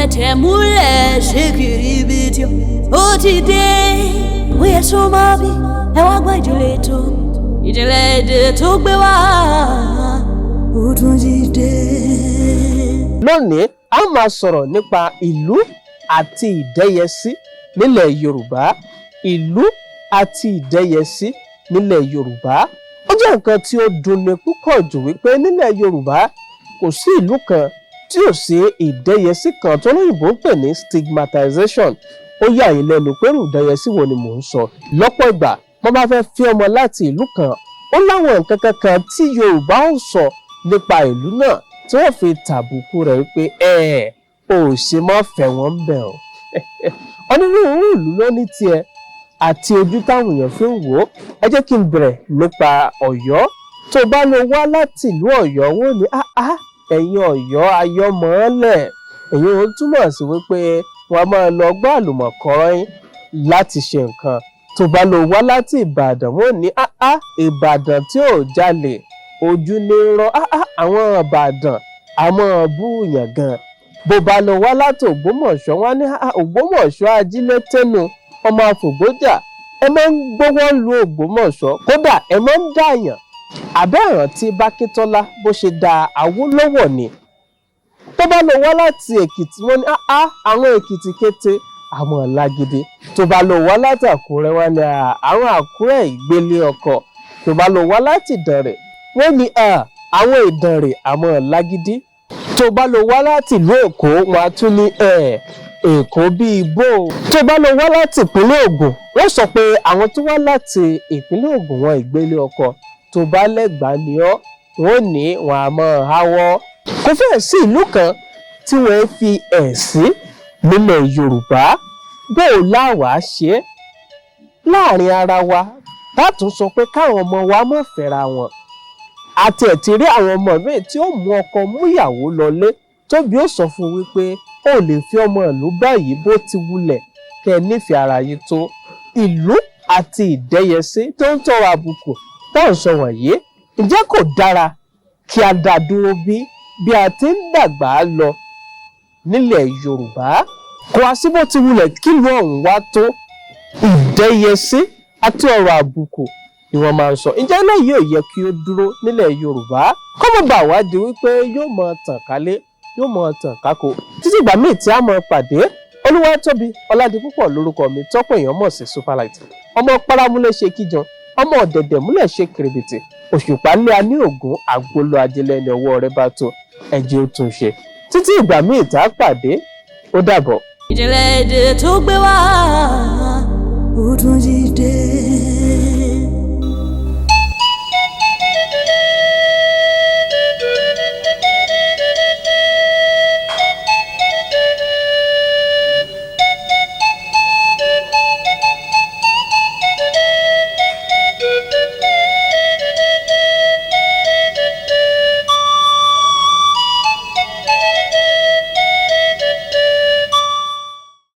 fẹ̀tẹ̀ múlẹ̀ ṣe kìrìbìtì ó ti dé bóyá sọ máa bí ẹ wá gbọ́ ìdílé èdè tó gbé wá ó tún ti dé. lónìí a máa sọ̀rọ̀ nípa ìlú àti ìdẹ́yẹsí nílẹ̀ Yorùbá. ìlú àti ìdẹ́yẹsí nílẹ̀ Yorùbá ó jẹ́ nǹkan tí ó dunni púpọ̀ jù wípé nílẹ̀ Yorùbá kò sí ìlú kan tí ò sí ìdẹ́yẹsí kan tó lóyìnbó ń pè ní stigmatization. ó yà yín lẹ́nu pé irú ìdẹ́yẹsí wo ni mò ń sọ. lọ́pọ̀ ìgbà wọ́n bá fẹ́ fi ọmọ láti ìlú kan ó láwọn nǹkan kankan tí Yorùbá ó sọ nípa ìlú náà tí wọ́n fi tàbùkù rẹ̀ wípé ò ṣe mọ́ fẹ́ wọn bẹ̀ ọ́. onírúurú ìlú ló ní tiẹ̀ àti ojú táwọn èèyàn fi ń wò ó. ẹ jẹ́ kí n bẹ̀rẹ̀ nípa Ọ̀yọ́. tó bá lọ wá láti ìlú Ọ̀yọ́ wọ́n ní ẹ̀yin Ọ̀yọ́ ayọ́mọ́ọ́lẹ̀. èyí ó túmọ̀ sí wípé wọ́n á máa lọ gbọ́ àlùmọ̀kọ́rọ́ yín láti ṣe nǹkan. tó bá lọ wá láti Ìbàdàn wọ́n ní Ìbàdàn tí ò jalè ojú ní rọ. àwọn Ìbàdàn àmọ́ búùyàn gan. bó bá lọ wá láti Ògbómọ̀ṣọ́ wọ́n ní Ògbómọ̀ṣọ́ ajílétẹ́nu ọmọ àfògbójà. ẹ máa ń gbọ́wọ́ lu Ògbómọ̀ṣọ́ kódà ẹ máa ń dààyàn. àbẹ́ràn tí Bákítọ́lá bó ṣe da Awólọ́wọ̀ ni. tó bá lọ wá láti Èkìtì wọ́n ní àwọn Èkìtì kété àmọ́ lágídí. tó bá lọ wá láti Àkúrẹ́ wọ́n ní àwọn Àkúrẹ́ ìgbélé ọkọ̀. tó bá lọ wá láti Ìdànrè wọ́n ní àwọn Ìdànrè àmọ́ lágídí. tó bá lọ wá láti ìlú Èkó wọ́n á tún ní Èkó bíi bó. tó bá lọ wá láti ìpínlẹ̀ Ògùn wọ́n sọ pé àwọn tó wá láti ìpínlẹ̀ Ògùn wọn ìgbélé ọkọ̀. tó bá lẹ́gbàá ni ọ́ wọ́n ní wọn a máa háwọ́. kò fẹ́ẹ̀ sí ìlú kan tí wọ́n fi ẹ̀sìn nílẹ̀ Yorùbá. bó o láwàá ṣe é láàrin ara wa látún sọ pé káwọn ọmọ wa má fẹ́ra wọn. àti ẹ̀ ti rí àwọn ọmọ míì tí ó mú ọkọ mú ìyàwó lọlé tóbi ó sọ fún wípé ó lè fi ọmọ ìlú báyìí bó ti wulẹ̀ kẹ́ ẹ nífẹ̀ẹ́ ara yìí tó. ìlú àti ìdẹ́yẹsí tó ń tọrọ àbùkù táwọn sọ wọ̀nyí ǹjẹ́ kò dára kí a dá dúró bí a ti ń dàgbà lọ nílẹ̀ Yorùbá. kò wá sí bó ti wulẹ̀ kí ìlú ọ̀hún wá tó ìdẹ́yẹsí àti ọ̀rọ̀ àbùkù ni wọ́n máa ń sọ. ǹjẹ́ eléyìí ò yẹ kí ó dúró nílẹ̀ Yorùbá kó má bàa wá di wípé yóò máa tàn kálé yóò máa tàn kákò. títí ìgbà míì tí a máa pàdé Olúwatóbi Ọládipúpọ̀ lórúkọ mi tọ́pọ̀ èèyàn mọ̀ sí Superlight. ọmọ paramúlẹ̀ ṣe kíjan ọmọ ọ̀dẹ̀dẹ̀ múlẹ̀ ṣe kìrìbìtì òṣùpá lé a ní ògún àgbolo ajẹlẹ̀ ní ọwọ́ rẹ bá tó ẹ̀jẹ̀ ó tún ṣe. títí ìgbà míì tá a pàdé ó dàbọ̀. ìdílé èdè tó gbé wá ó tún ti dé.